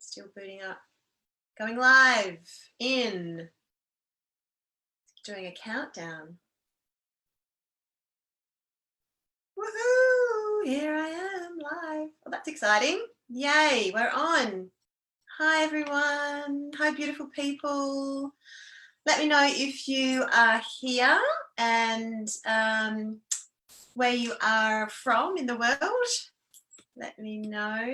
Still booting up. Going live in. Doing a countdown. Woohoo! Here I am live. Well, that's exciting. Yay, we're on. Hi, everyone. Hi, beautiful people. Let me know if you are here and where you are from in the world. Let me know.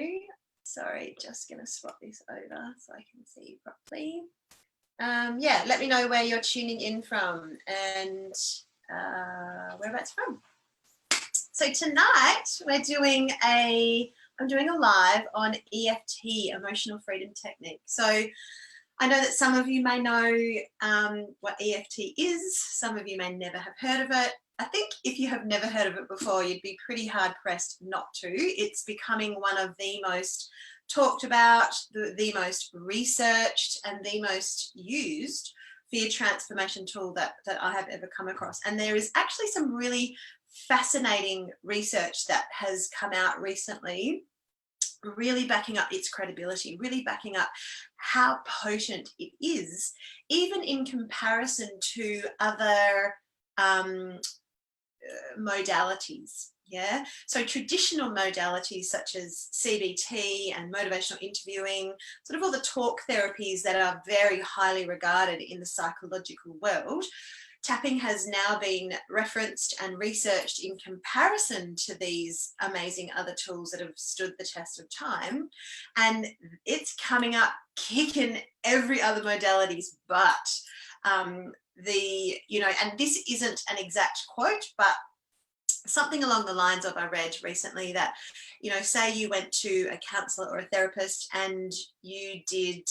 Sorry, just going to swap this over so I can see you properly. Yeah, let me know where you're tuning in from and whereabouts from. So tonight we're doing I'm doing a live on EFT, Emotional Freedom Technique. So I know that some of you may know what EFT is. Some of you may never have heard of it. I think if you have never heard of it before, you'd be pretty hard pressed not to. It's becoming one of the most talked about, the most researched and the most used fear transformation tool that I have ever come across. And there is actually some really fascinating research that has come out recently, really backing up its credibility, really backing up how potent it is, even in comparison to other modalities. Yeah, so traditional modalities such as CBT and motivational interviewing, sort of all the talk therapies that are very highly regarded in the psychological world, tapping has now been referenced and researched in comparison to these amazing other tools that have stood the test of time, and it's coming up kicking every other modality's butt. And this isn't an exact quote, but something along the lines of, I read recently that, say you went to a counselor or a therapist and you did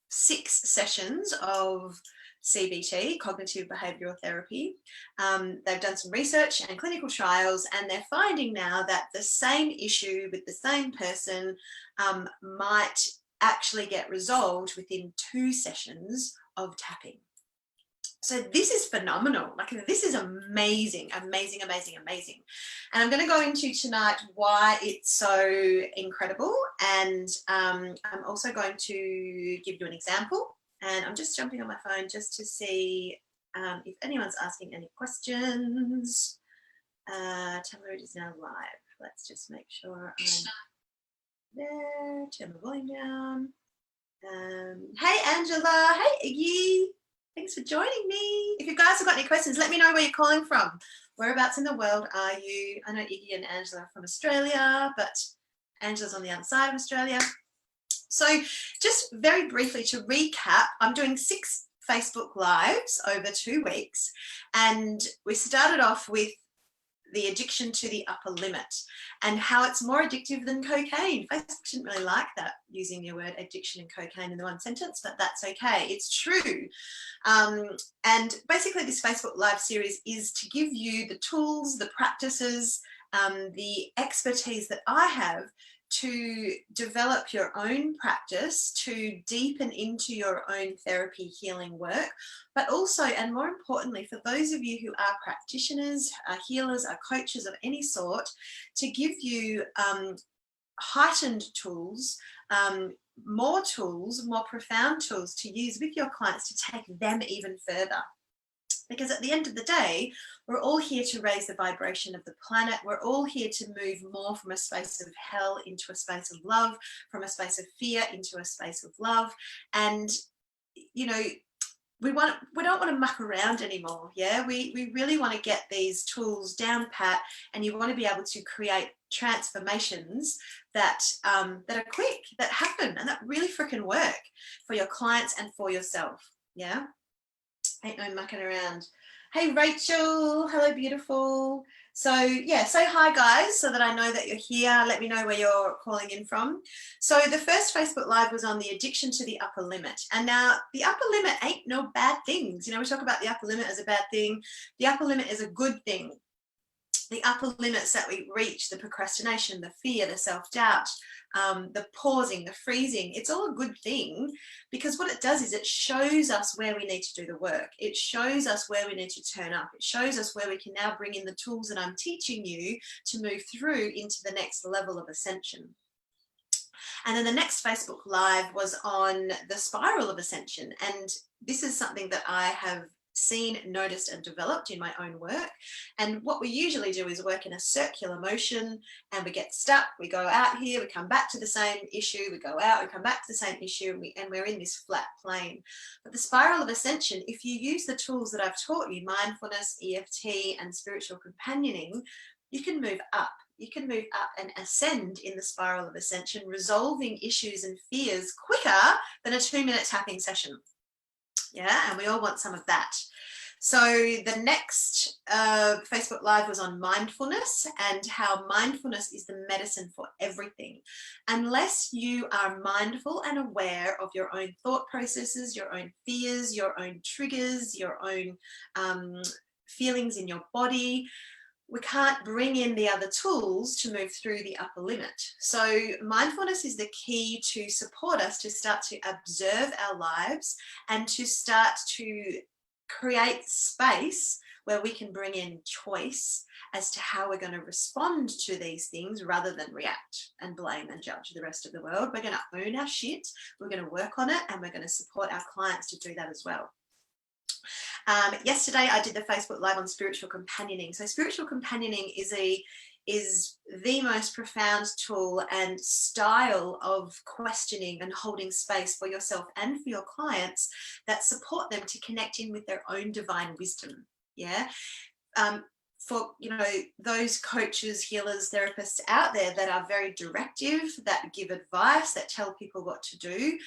6 sessions of CBT, cognitive behavioural therapy. They've done some research and clinical trials, and they're finding now that the same issue with the same person might actually get resolved within 2 sessions of tapping. So this is phenomenal. Like, this is amazing, amazing, amazing, amazing. And I'm going to go into tonight why it's so incredible. And I'm also going to give you an example. And I'm just jumping on my phone just to see if anyone's asking any questions. Tamara is now live. Let's just make sure I'm there. Turn the volume down. Hey, Angela. Hey, Iggy. Thanks for joining me. If you guys have got any questions, let me know where you're calling from. Whereabouts in the world are you? I know Iggy and Angela are from Australia, but Angela's on the other side of Australia. So just very briefly to recap, I'm doing 6 Facebook Lives over 2 weeks. And we started off with the addiction to the upper limit and how it's more addictive than cocaine. Facebook didn't really like that, using the word addiction and cocaine in the one sentence, but that's okay. It's true. And basically this Facebook Live series is to give you the tools, the practices, the expertise that I have to develop your own practice, to deepen into your own therapy healing work, but also, and more importantly, for those of you who are practitioners, are healers, are coaches of any sort, to give you heightened tools, more profound tools to use with your clients to take them even further. Because at the end of the day, we're all here to raise the vibration of the planet. We're all here to move more from a space of hell into a space of love, from a space of fear into a space of love. And, we don't want to muck around anymore. Yeah, we really want to get these tools down pat, and you want to be able to create transformations that are quick, that happen, and that really freaking work for your clients and for yourself. Yeah. Ain't no mucking around. Hey, Rachel. Hello, beautiful. So, yeah, say hi, guys, so that I know that you're here. Let me know where you're calling in from. So the first Facebook Live was on the addiction to the upper limit. And now the upper limit ain't no bad things. We talk about the upper limit as a bad thing. The upper limit is a good thing. The upper limits that we reach, the procrastination, the fear, the self-doubt, the pausing, the freezing, it's all a good thing, because what it does is it shows us where we need to do the work. It shows us where we need to turn up. It shows us where we can now bring in the tools that I'm teaching you to move through into the next level of ascension. And then the next Facebook Live was on the spiral of ascension. And this is something that I have seen, noticed, and developed in my own work. And what we usually do is work in a circular motion, and we get stuck, we go out here, we come back to the same issue, we go out, we come back to the same issue, and we're in this flat plane. But the spiral of ascension, if you use the tools that I've taught you, mindfulness, EFT, and spiritual companioning, you can move up. You can move up and ascend in the spiral of ascension, resolving issues and fears quicker than a 2-minute tapping session. Yeah, and we all want some of that. So the next Facebook Live was on mindfulness and how mindfulness is the medicine for everything. Unless you are mindful and aware of your own thought processes, your own fears, your own triggers, your own feelings in your body, we can't bring in the other tools to move through the upper limit. So mindfulness is the key to support us to start to observe our lives and to start to create space where we can bring in choice as to how we're going to respond to these things rather than react and blame and judge the rest of the world. We're going to own our shit, we're going to work on it, and we're going to support our clients to do that as well. Yesterday I did the Facebook Live on spiritual companioning. So spiritual companioning is the most profound tool and style of questioning and holding space for yourself and for your clients that support them to connect in with their own divine wisdom. Yeah. For those coaches, healers, therapists out there that are very directive, that give advice, that tell people what to do,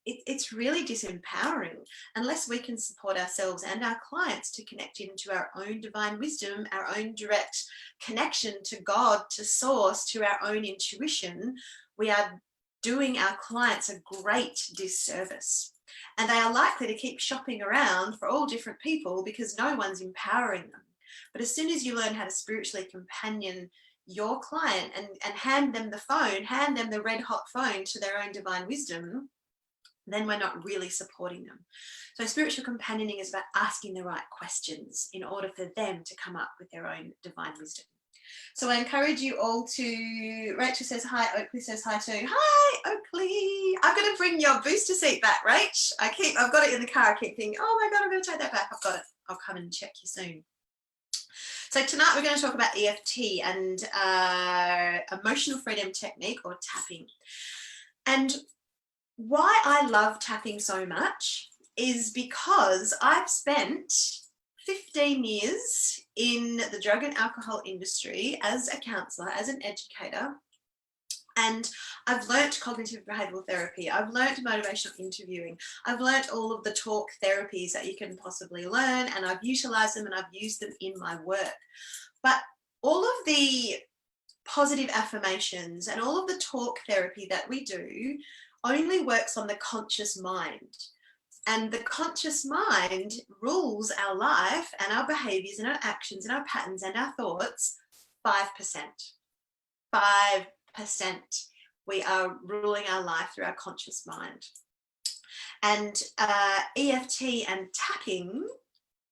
it's really disempowering unless we can support ourselves and our clients to connect into our own divine wisdom, our own direct connection to God, to source, to our own intuition. We are doing our clients a great disservice. And they are likely to keep shopping around for all different people because no one's empowering them. But as soon as you learn how to spiritually companion your client and hand them the phone, hand them the red hot phone to their own divine wisdom, then we're not really supporting them. So spiritual companioning is about asking the right questions in order for them to come up with their own divine wisdom. So I encourage you all to, Rachel says hi, Oakley says hi too. Hi, Oakley. I'm going to bring your booster seat back, Rach. I've got it in the car. I keep thinking, oh my God, I'm going to take that back. I've got it. I'll come and check you soon. So tonight we're going to talk about EFT and emotional freedom technique, or tapping. And why I love tapping so much is because I've spent 15 years in the drug and alcohol industry as a counsellor, as an educator. And I've learnt cognitive behavioural therapy. I've learnt motivational interviewing. I've learnt all of the talk therapies that you can possibly learn, and I've utilised them and I've used them in my work. But all of the positive affirmations and all of the talk therapy that we do only works on the conscious mind. And the conscious mind rules our life and our behaviours and our actions and our patterns and our thoughts 5%. 5%. We are ruling our life through our conscious mind. And EFT and tapping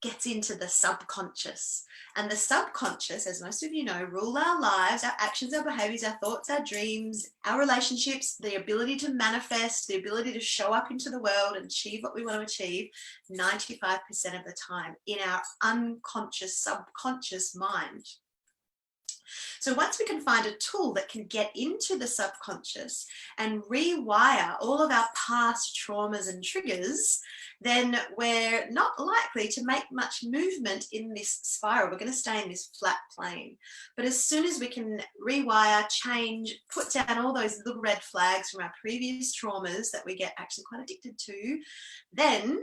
gets into the subconscious. And the subconscious, as most of you know, rule our lives, our actions, our behaviors, our thoughts, our dreams, our relationships, the ability to manifest, the ability to show up into the world and achieve what we want to achieve 95% of the time in our unconscious, subconscious mind. So once we can find a tool that can get into the subconscious and rewire all of our past traumas and triggers, then we're not likely to make much movement in this spiral. We're going to stay in this flat plane. But as soon as we can rewire, change, put down all those little red flags from our previous traumas that we get actually quite addicted to, then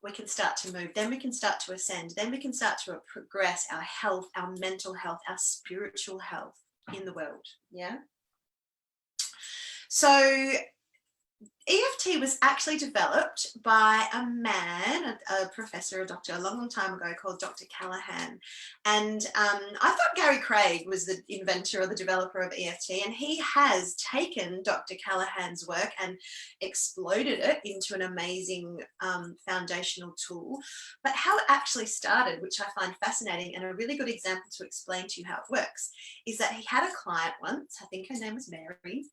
we can start to move, then we can start to ascend, then we can start to progress our health, our mental health, our spiritual health in the world. Yeah. So EFT was actually developed by a man, a professor, a doctor, a long, long time ago called Dr. Callahan. And I thought Gary Craig was the inventor or the developer of EFT, and he has taken Dr. Callahan's work and exploded it into an amazing foundational tool. But how it actually started, which I find fascinating and a really good example to explain to you how it works, is that he had a client once, I think her name was Mary.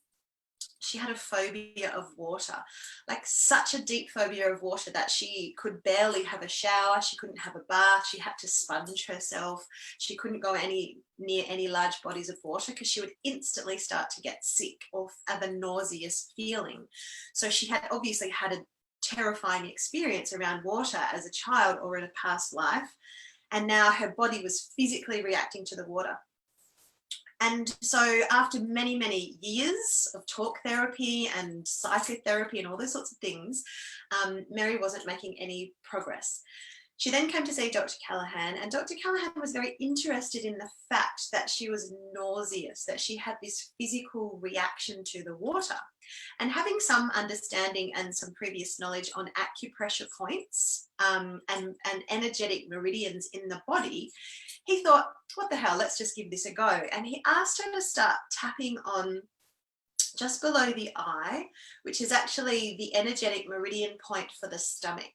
she had a phobia of water, like such a deep phobia of water that she could barely have a shower. She couldn't have a bath. She had to sponge herself. She couldn't go near any large bodies of water because she would instantly start to get sick or have a nauseous feeling. So she had obviously had a terrifying experience around water as a child or in a past life. And now her body was physically reacting to the water. And so after many, many years of talk therapy and psychotherapy and all those sorts of things, Mary wasn't making any progress. She then came to see Dr. Callahan, and Dr. Callahan was very interested in the fact that she was nauseous, that she had this physical reaction to the water. And having some understanding and some previous knowledge on acupressure points and energetic meridians in the body, he thought, what the hell, let's just give this a go. And he asked her to start tapping on just below the eye, which is actually the energetic meridian point for the stomach.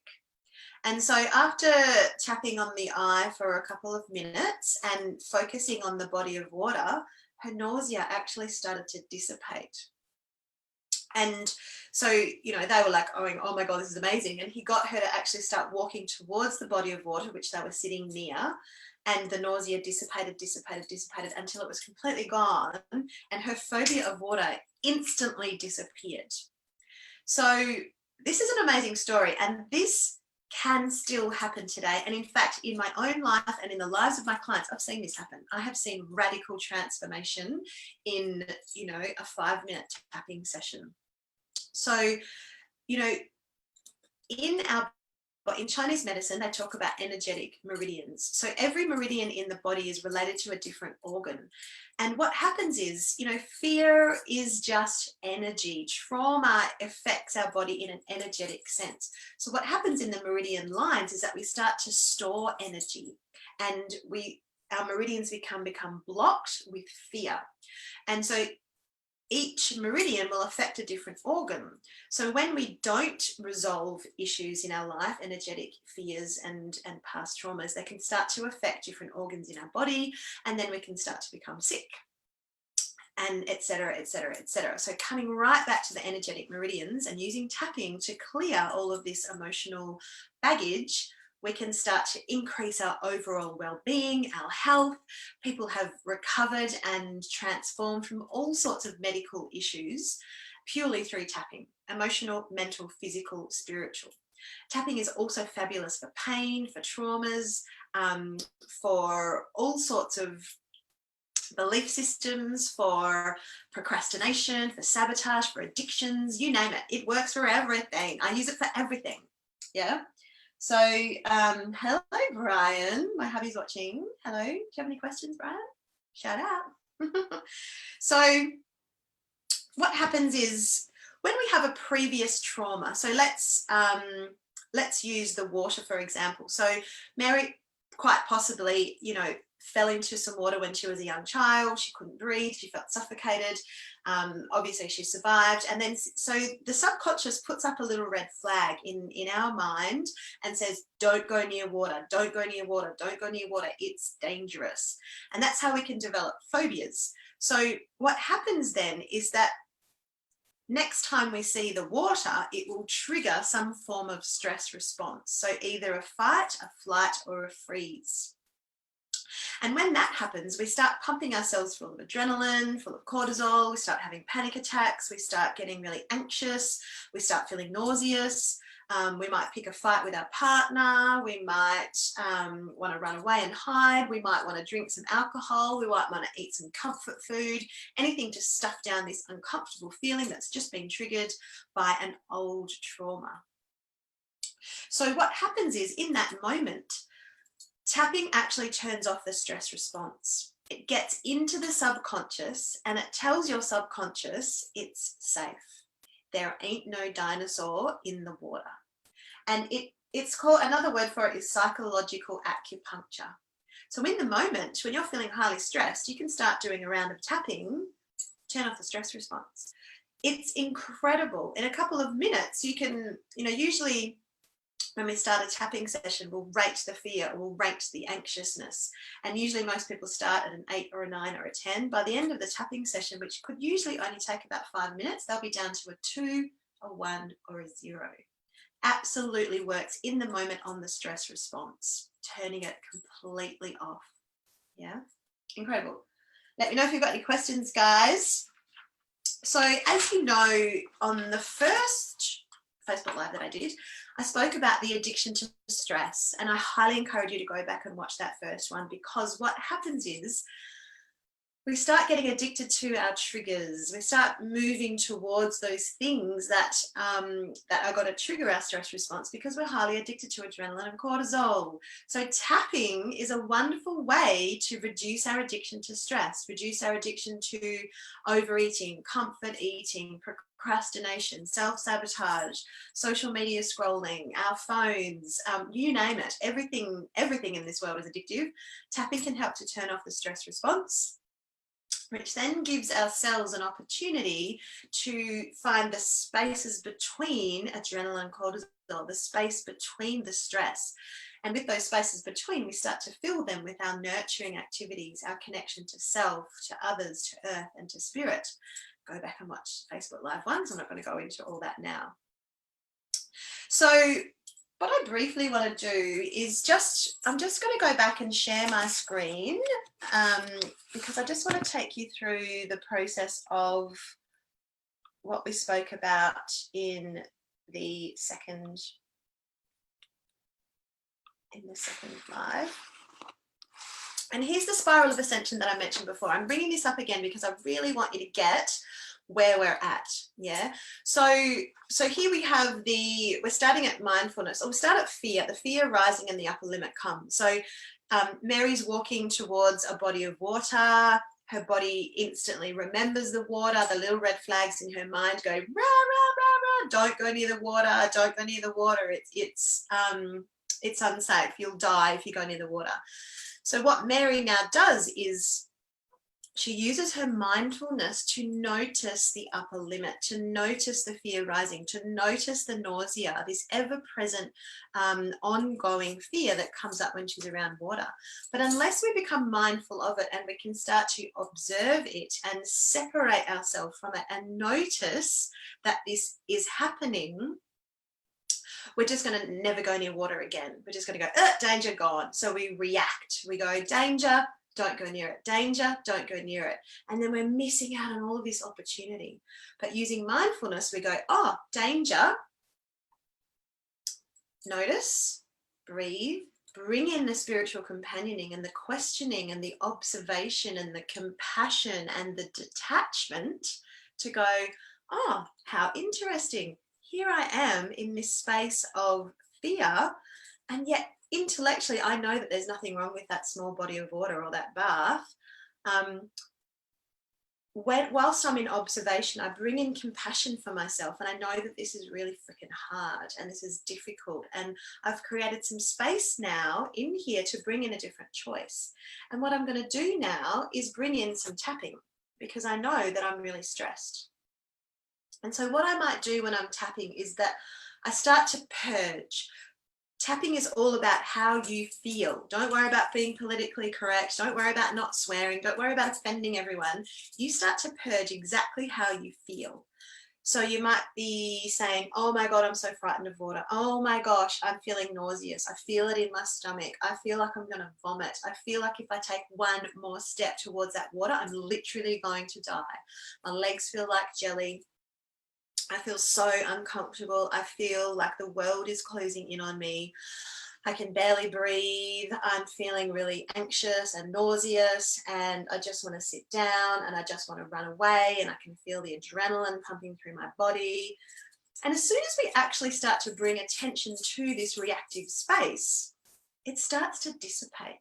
And so after tapping on the eye for a couple of minutes and focusing on the body of water, her nausea actually started to dissipate. And so, you know, they were like, oh my God, this is amazing. And he got her to actually start walking towards the body of water, which they were sitting near. And the nausea dissipated until it was completely gone. And her phobia of water instantly disappeared. So this is an amazing story. And this can still happen today. And in fact, in my own life and in the lives of my clients, I've seen this happen. I have seen radical transformation in, you know, a 5-minute tapping session. So, you know, in Chinese medicine, they talk about energetic meridians. So every meridian in the body is related to a different organ. And what happens is, you know, fear is just energy. Trauma affects our body in an energetic sense. So what happens in the meridian lines is that we start to store energy, and our meridians become blocked with fear. And so each meridian will affect a different organ. So when we don't resolve issues in our life, energetic fears and past traumas, they can start to affect different organs in our body, and then we can start to become sick, and et cetera, et cetera, et cetera. So coming right back to the energetic meridians and using tapping to clear all of this emotional baggage, we can start to increase our overall well-being, our health. People have recovered and transformed from all sorts of medical issues purely through tapping: emotional, mental, physical, spiritual. Tapping is also fabulous for pain, for traumas, for all sorts of belief systems, for procrastination, for sabotage, for addictions, you name it. It works for everything. I use it for everything. Yeah. So, hello, Brian. My hubby's watching. Hello. Do you have any questions, Brian? Shout out. So, what happens is when we have a previous trauma, so let's use the water, for example. So, Mary quite possibly, you know, fell into some water when she was a young child. She couldn't breathe. She felt suffocated. Obviously she survived. And then, so the subconscious puts up a little red flag in our mind and says, don't go near water, don't go near water, don't go near water. It's dangerous. And that's how we can develop phobias. So what happens then is that next time we see the water, it will trigger some form of stress response. So either a fight, a flight, or a freeze. And when that happens, we start pumping ourselves full of adrenaline, full of cortisol, we start having panic attacks, we start getting really anxious, we start feeling nauseous, we might pick a fight with our partner, we might want to run away and hide, we might want to drink some alcohol, we might want to eat some comfort food, anything to stuff down this uncomfortable feeling that's just been triggered by an old trauma. So what happens is, in that moment, tapping actually turns off the stress response. It gets into the subconscious and it tells your subconscious it's safe. There ain't no dinosaur in the water. And it's called, another word for it is psychological acupuncture. So in the moment, when you're feeling highly stressed, you can start doing a round of tapping, turn off the stress response. It's incredible. In a couple of minutes, you can, you know, usually when we start a tapping session, we'll rate the fear, we'll rate the anxiousness. And usually most people start at an 8 or a 9 or a 10. By the end of the tapping session, which could usually only take about 5 minutes, they'll be down to a 2, a 1 or a 0. Absolutely works in the moment on the stress response, turning it completely off. Yeah, incredible. Let me know if you've got any questions, guys. So as you know, on the first Facebook Live that I did, I spoke about the addiction to stress, and I highly encourage you to go back and watch that first one, because what happens is we start getting addicted to our triggers. We start moving towards those things that that are going to trigger our stress response, because we're highly addicted to adrenaline and cortisol. So tapping is a wonderful way to reduce our addiction to stress, reduce our addiction to overeating, comfort eating, procrastination, self-sabotage, social media scrolling, our phones, you name it. Everything in this world is addictive. Tapping can help to turn off the stress response, which then gives our cells an opportunity to find the spaces between adrenaline and cortisol, the space between the stress. And with those spaces between, we start to fill them with our nurturing activities, our connection to self, to others, to earth, and to spirit. Go back and watch Facebook Live ones. I'm not going to go into all that now. So what I briefly want to do is I'm just going to go back and share my screen, because I just want to take you through the process of what we spoke about in the second live. And here's the spiral of ascension that I mentioned before. I'm bringing this up again because I really want you to get where we're at. Yeah. So here we have we're starting at mindfulness, or we start at fear, the fear rising and the upper limit comes. So Mary's walking towards a body of water. Her body instantly remembers the water. The little red flags in her mind go, rah, rah, rah, rah, don't go near the water. Don't go near the water. It's unsafe. You'll die if you go near the water. So what Mary now does is she uses her mindfulness to notice the upper limit, to notice the fear rising, to notice the nausea, this ever-present ongoing fear that comes up when she's around water. But unless we become mindful of it and we can start to observe it and separate ourselves from it and notice that this is happening, we're just going to never go near water again. We're just going to go, danger, gone. So we react. We go, danger, don't go near it. Danger, don't go near it. And then we're missing out on all of this opportunity. But using mindfulness, we go, oh, danger. Notice, breathe, bring in the spiritual companioning and the questioning and the observation and the compassion and the detachment to go, oh, how interesting. Here I am in this space of fear, and yet intellectually I know that there's nothing wrong with that small body of water or that bath. Whilst I'm in observation, I bring in compassion for myself, and I know that this is really freaking hard and this is difficult, and I've created some space now in here to bring in a different choice. And what I'm going to do now is bring in some tapping, because I know that I'm really stressed. And so what I might do when I'm tapping is that I start to purge. Tapping is all about how you feel. Don't worry about being politically correct. Don't worry about not swearing. Don't worry about offending everyone. You start to purge exactly how you feel. So you might be saying, oh my God, I'm so frightened of water. Oh my gosh, I'm feeling nauseous. I feel it in my stomach. I feel like I'm going to vomit. I feel like if I take one more step towards that water, I'm literally going to die. My legs feel like jelly. I feel so uncomfortable. I feel like the world is closing in on me. I can barely breathe. I'm feeling really anxious and nauseous, and I just want to sit down and I just want to run away, and I can feel the adrenaline pumping through my body. And as soon as we actually start to bring attention to this reactive space, it starts to dissipate.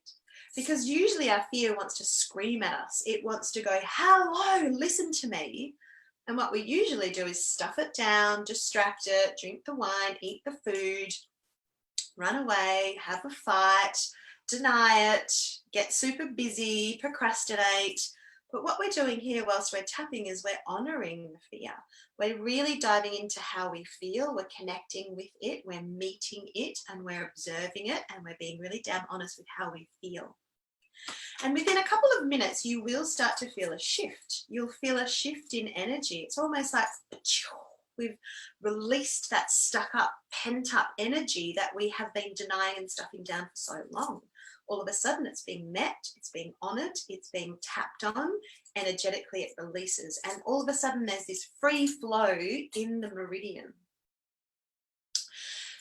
Because usually our fear wants to scream at us. It wants to go, hello, listen to me. And what we usually do is stuff it down, distract it, drink the wine, eat the food, run away, have a fight, deny it, get super busy, procrastinate. But what we're doing here whilst we're tapping is we're honoring the fear. We're really diving into how we feel. We're connecting with it. We're meeting it and we're observing it. And we're being really damn honest with how we feel. And within a couple of minutes, you will start to feel a shift. You'll feel a shift in energy. It's almost like we've released that stuck up, pent up energy that we have been denying and stuffing down for so long. All of a sudden it's being met, it's being honored, it's being tapped on, energetically it releases. And all of a sudden there's this free flow in the meridian.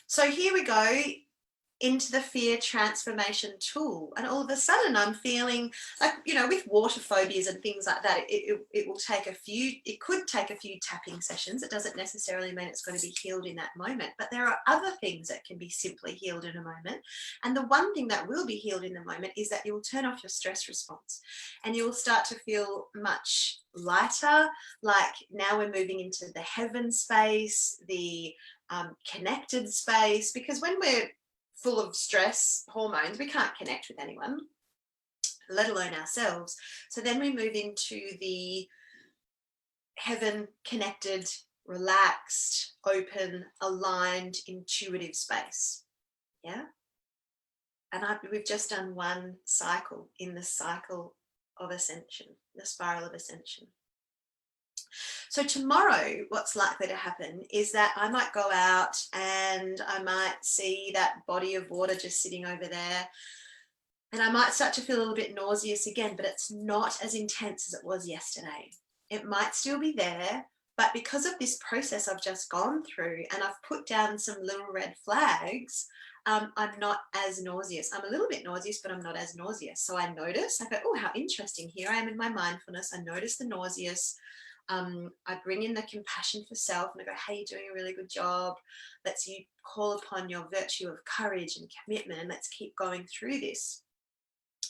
So here we go into the fear transformation tool, and all of a sudden I'm feeling like, you know, with water phobias and things like that, it will take a few, it could take a few tapping sessions. It doesn't necessarily mean it's going to be healed in that moment, but there are other things that can be simply healed in a moment. And the one thing that will be healed in the moment is that you will turn off your stress response and you will start to feel much lighter, like now we're moving into the heaven space, the connected space, because when we're full of stress hormones, we can't connect with anyone, let alone ourselves. So then we move into the heaven connected, relaxed, open, aligned, intuitive space. Yeah. And we've just done one cycle in the cycle of ascension, the spiral of ascension. So tomorrow, what's likely to happen is that I might go out and I might see that body of water just sitting over there, and I might start to feel a little bit nauseous again, but it's not as intense as it was yesterday. It might still be there, but because of this process I've just gone through and I've put down some little red flags, I'm not as nauseous. I'm a little bit nauseous, but I'm not as nauseous. So I notice, I go, oh, how interesting. Here I am in my mindfulness. I notice the nauseous. I bring in the compassion for self and I go, hey, you're doing a really good job. Let's you call upon your virtue of courage and commitment, and let's keep going through this.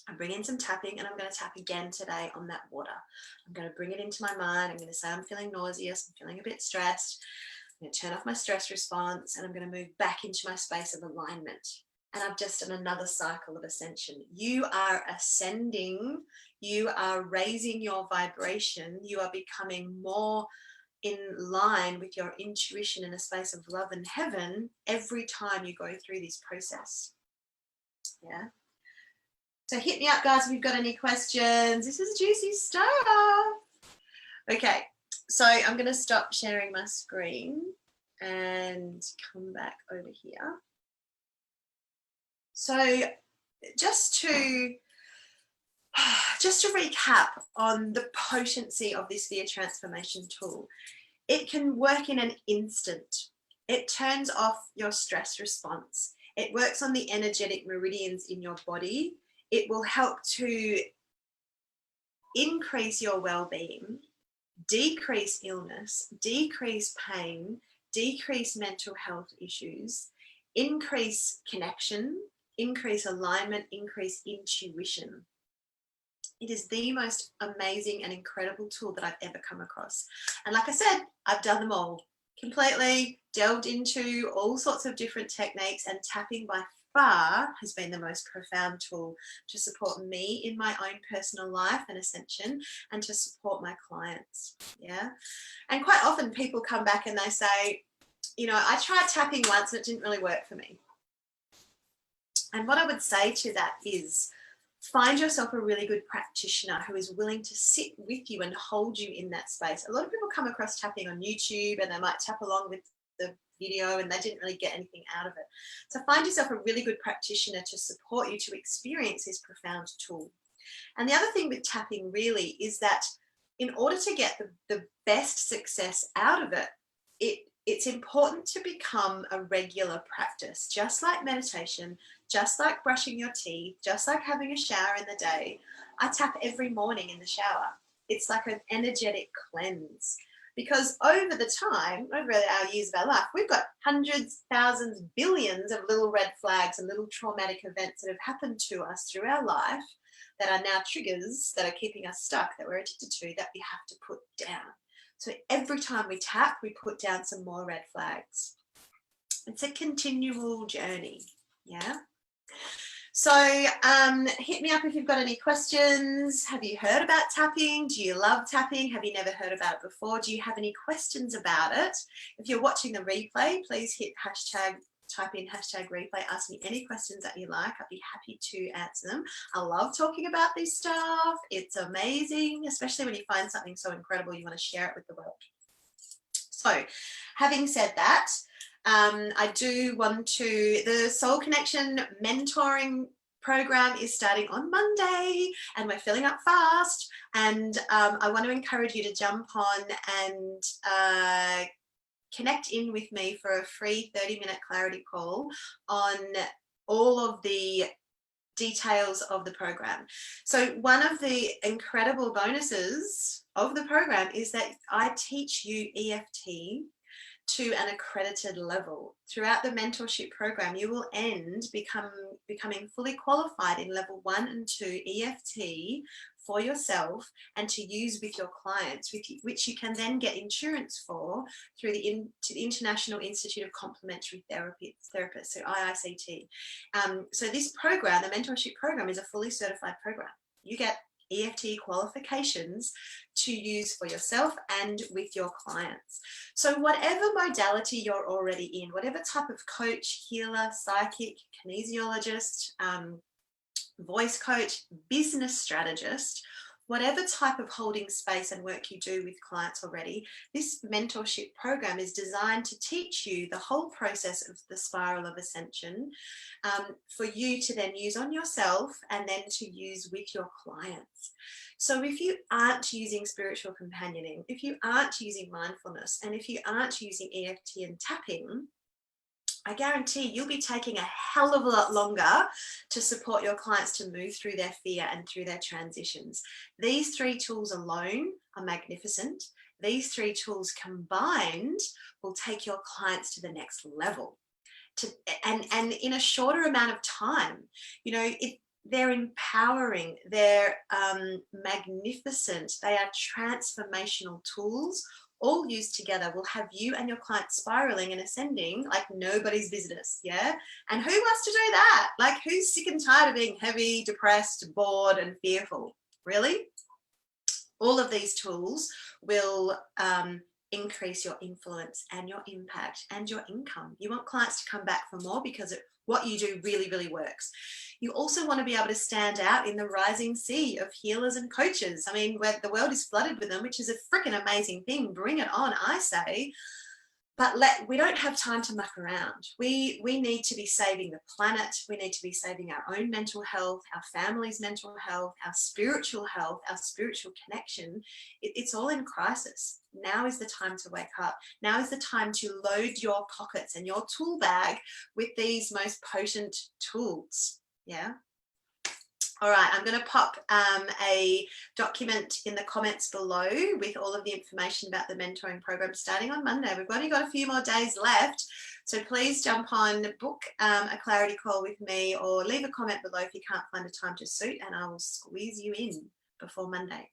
I bring in some tapping, and I'm going to tap again today on that water. I'm going to bring it into my mind. I'm going to say I'm feeling nauseous. I'm feeling a bit stressed. I'm going to turn off my stress response, and I'm going to move back into my space of alignment. And I've just done another cycle of ascension. You are ascending. You are raising your vibration. You are becoming more in line with your intuition in a space of love and heaven every time you go through this process. Yeah. So hit me up, guys, if you've got any questions. This is juicy stuff. Okay, so I'm going to stop sharing my screen and come back over here. So just to recap on the potency of this fear transformation tool, it can work in an instant. It turns off your stress response. It works on the energetic meridians in your body. It will help to increase your well-being, decrease illness, decrease pain, decrease mental health issues, increase connection, increase alignment, increase intuition. It is the most amazing and incredible tool that I've ever come across. And like I said, I've done them all completely, delved into all sorts of different techniques, and tapping by far has been the most profound tool to support me in my own personal life and ascension, and to support my clients. Yeah. And quite often people come back and they say, you know, I tried tapping once and it didn't really work for me. And what I would say to that is, find yourself a really good practitioner who is willing to sit with you and hold you in that space. A lot of people come across tapping on YouTube and they might tap along with the video and they didn't really get anything out of it. So find yourself a really good practitioner to support you to experience this profound tool. And the other thing with tapping really is that in order to get the best success out of it, it's important to become a regular practice, just like meditation, just like brushing your teeth, just like having a shower in the day. I tap every morning in the shower. It's like an energetic cleanse. Because over the time, over our years of our life, we've got hundreds, thousands, billions of little red flags and little traumatic events that have happened to us through our life that are now triggers that are keeping us stuck, that we're addicted to, that we have to put down. So every time we tap, we put down some more red flags. It's a continual journey, yeah? So hit me up if you've got any questions. Have you heard about tapping? Do you love tapping? Have you never heard about it before? Do you have any questions about it? If you're watching the replay, please hit hashtag, type in hashtag replay, ask me any questions that you like. I'd be happy to answer them. I love talking about this stuff. It's amazing, especially when you find something so incredible you want to share it with the world. So having said that, I do want to, the Soul Connection mentoring program is starting on Monday and we're filling up fast, and I want to encourage you to jump on and connect in with me for a free 30-minute clarity call on all of the details of the program. So one of the incredible bonuses of the program is that I teach you EFT to an accredited level. Throughout the mentorship program, you will end becoming fully qualified in level 1 and 2 EFT for yourself and to use with your clients, which you can then get insurance for through the International Institute of Complementary Therapists, so IICT. So this program, the mentorship program, is a fully certified program. You get EFT qualifications to use for yourself and with your clients. So whatever modality you're already in, whatever type of coach, healer, psychic, kinesiologist, voice coach, business strategist, whatever type of holding space and work you do with clients already, this mentorship program is designed to teach you the whole process of the spiral of ascension for you to then use on yourself and then to use with your clients. So if you aren't using spiritual companioning, if you aren't using mindfulness, and if you aren't using EFT and tapping, I guarantee you'll be taking a hell of a lot longer to support your clients to move through their fear and through their transitions. These 3 tools alone are magnificent. These 3 tools combined will take your clients to the next level. And in a shorter amount of time. You know, they're empowering, they're magnificent, they are transformational tools. All used together will have you and your clients spiraling and ascending like nobody's business, yeah? And who wants to do that? Like, who's sick and tired of being heavy, depressed, bored, and fearful? Really? All of these tools will increase your influence and your impact and your income. You want clients to come back for more because what you do really, really works. You also want to be able to stand out in the rising sea of healers and coaches. I mean, where the world is flooded with them, which is a freaking amazing thing. Bring it on, I say. But we don't have time to muck around. We need to be saving the planet. We need to be saving our own mental health, our family's mental health, our spiritual connection. It's all in crisis. Now is the time to wake up. Now is the time to load your pockets and your tool bag with these most potent tools. Yeah. All right, I'm going to pop a document in the comments below with all of the information about the mentoring program starting on Monday. We've only got a few more days left, so please jump on, book a clarity call with me, or leave a comment below if you can't find a time to suit, and I will squeeze you in before Monday.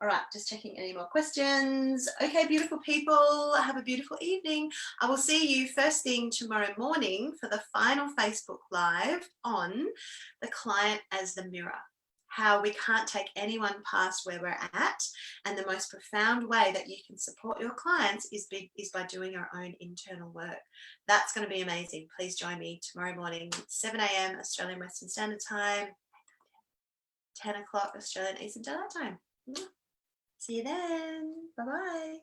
All right, just checking any more questions. Okay, beautiful people, have a beautiful evening. I will see you first thing tomorrow morning for the final Facebook Live on the client as the mirror. How we can't take anyone past where we're at, and the most profound way that you can support your clients is by doing your own internal work. That's going to be amazing. Please join me tomorrow morning, 7 a.m. Australian Western Standard Time, 10 o'clock Australian Eastern Daylight Time. See you then. Bye-bye.